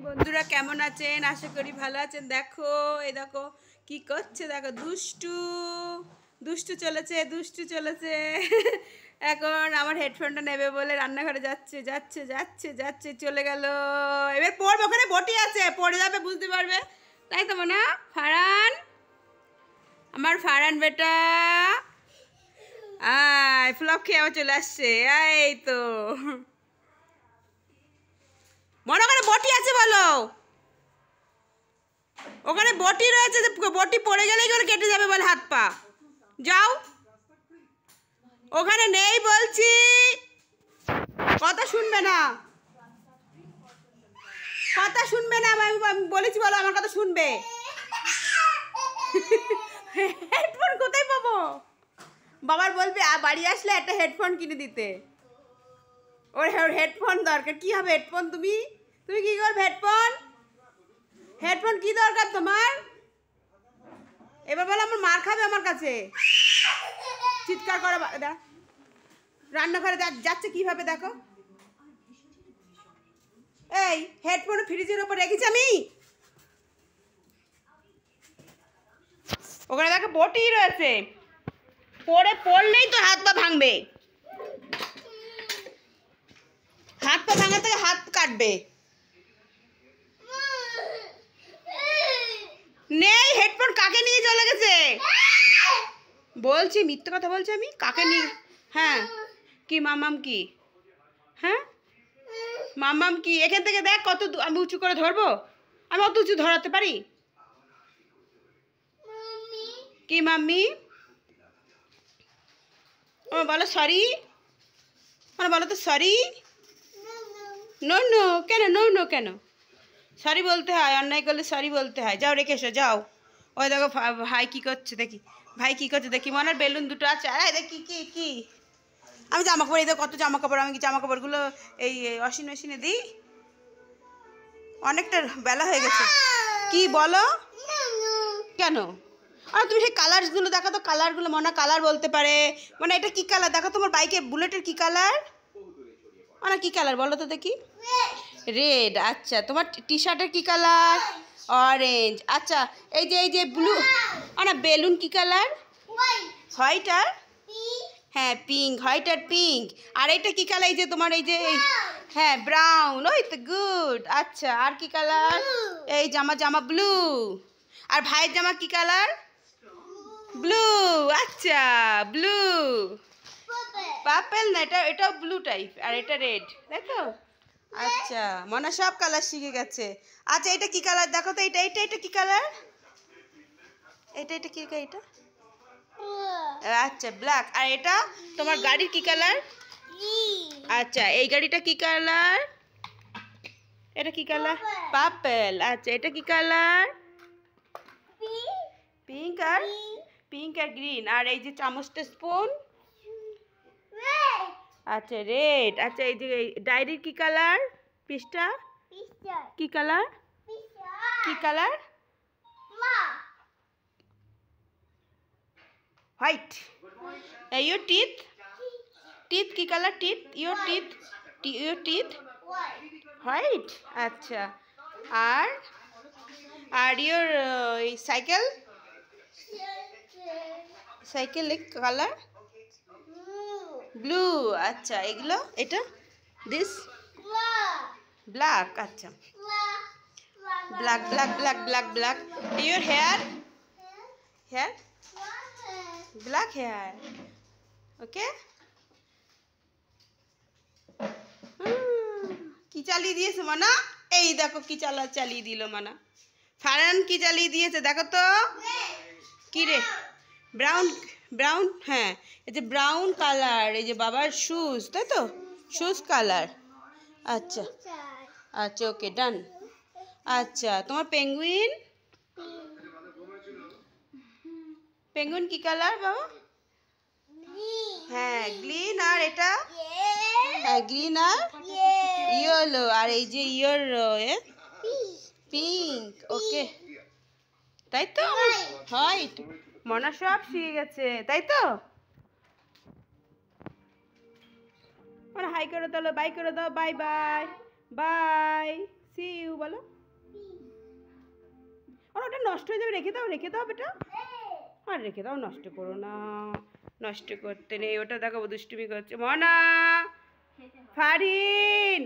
বন্ধুরা কেমন আছেন? আশা করি ভালো আছেন। দেখো এই দেখো কি করছে, দেখো দুষ্টু দুষ্টু চলেছে এখন আমার হেডফোনটা নেবে বলে রান্নাঘরে যাচ্ছে যাচ্ছে যাচ্ছে যাচ্ছে চলে গেল। এবার পড়বে, ওখানে বটি আছে, পড়ে যাবে, বুঝতে পারবে, তাই তো না? ফারান, আমার ফারান বেটা, আয় ফ্লপ খেয়ে আবার চলে আসছে। এই তো মনে করে বটি আছে, বলো ওখানে বটি রয়েছে, বটি পড়ে গেলেই করে কেটে যাবে বলে হাত পা। যাও, ওখানে নেই বলছি, কথা শুনবে না, কথা শুনবে না, আমি বলেছি বলো আমার কথা শুনবে। হেডফোন কোথায় পাবো? বাবার বলবে বাড়ি আসলে একটা হেডফোন কিনে দিতে, ওর হেডফোন দরকার। কি হবে হেডফোন? তুমি তুমি কি করবে হেডফোন? হেডফোন কি দরকার তোমার? এবার বলো আমার মার খাবে আমার কাছে, চিৎকার করে। রান্নাঘরে যাচ্ছে কিভাবে দেখো। এই হেডফোন ফ্রিজের উপর রেখেছি আমি, ওখানে দেখো বটি রয়েছে, পড়লেই তো হাত পা ভাঙবে, হাত পা ভাঙা থেকে হাত কাটবে। নেই হেডফোন, কাকে নিয়ে চলে গেছে? বলছি মিথ্যে কথা বলছি আমি? কাকে নিয়ে? হ্যাঁ কি মামাম কি? হ্যাঁ মামাম কি? এখান থেকে দেখ কত আমি উঁচু করে ধরবো, আমি অত উঁচু ধরাতে পারি? কি মাম্মি? ও বলো সরি, মানে বলো তো সরি। নো নো কেন? নো নো কেন? সরি বলতে হয়, অন্যায় করলে সরি বলতে হয়। যাও রেখে এসো, যাও। ওই দেখো ভাই কি করছে দেখি, ভাই কি করছে দেখি। মনে হয় বেলুন দুটো আছে। আরে দেখি কি কি, আমি জামা কাপড়, এই দেখো কত জামা কাপড়, আমি কি জামা কাপড়গুলো এই ওয়াশিং মেশিনে দিই? অনেকটা বেলা হয়ে গেছে। কি বলো? কেন? আর তুমি সেই কালারগুলো দেখো তো, কালারগুলো মনে কালার বলতে পারে, মানে এটা কি কালার দেখো, তোমার বাইকে বুলেটের কি কালার, মানে কি কালার বলো তো দেখি? রেড। আচ্ছা তোমার টি শার্টের কি কালার? অরেঞ্জ। আচ্ছা এই যে ব্লু, না বেলুন কি কালার? হোয়াইট আর হ্যাঁ পিঙ্ক, হোয়াইট আর পিঙ্ক। আর এইটা কি কালার? এই যে তোমার এই যে হ্যাঁ ব্রাউন। ওই তো গুড। আচ্ছা আর কি কালার? এই জামা ব্লু। আর ভাইয়ের জামা কি কালার? ব্লু। আচ্ছা ব্লু, পার্পল না, এটাও ব্লু টাইপ, আর এটা রেড, তাই তো? আচ্ছা মনে সব কালার শিখে গেছে। আচ্ছা এটা কি কালার দেখো তো, এটা কি কালার? এটা কি এটা? আচ্ছা ব্ল্যাক। আর এটা তোমার গাড়ির কি কালার? আচ্ছা এই গাড়িটা কি কালার? এটা কি কালার? পার্পল। আচ্ছা এটা কি কালার? পিঙ্ক আর গ্রিন। আর এই যে চামচটা স্পুন? আচ্ছা রেড। আচ্ছা এই যে ডায়েরির কি কালার? পিসটা কি কালার? কি কালার? হোয়াইট। ইয়োর টিথ কি কালার? Your teeth white. আচ্ছা আর ইয়োর সাইকেল কালার? ব্লু। আচ্ছা এগুলো এটা দিস ব্ল্যাক। আচ্ছা black. Your hair black hair. Okay কি চালিয়ে দিয়েছে মানা? এই দেখো কি চালিয়ে দিল মানা। ফারান কি চালিয়ে দিয়েছে দেখো তো? কি রে? ব্রাউন। হ্যাঁ এই যে ব্রাউন কালার, এই যে বাবার শুজ, তাই তো? Shoes colour. আচ্ছা ওকে ডান। আচ্ছা তোমার পেঙ্গুইন কি কালার বাবা? হ্যাঁ গ্রিন। আর এটা হ্যাঁ গ্রিন আর ইয়েলো। আর এই যে ইয়োর পিঙ্ক। ওকে তাই তো? হোয়াইট। মনা সব শিখে গেছে, তাই তো? হাই করে দাও, বাই করে দাও, bye bye bye, see you বলো। নষ্ট হয়ে যাবে, রেখে দাও বেটা। আর রেখে দাও, নষ্ট করো না, নষ্ট করতে নেই। ওটা দেখো দুষ্টুমি করছে। মনা, ফারিন।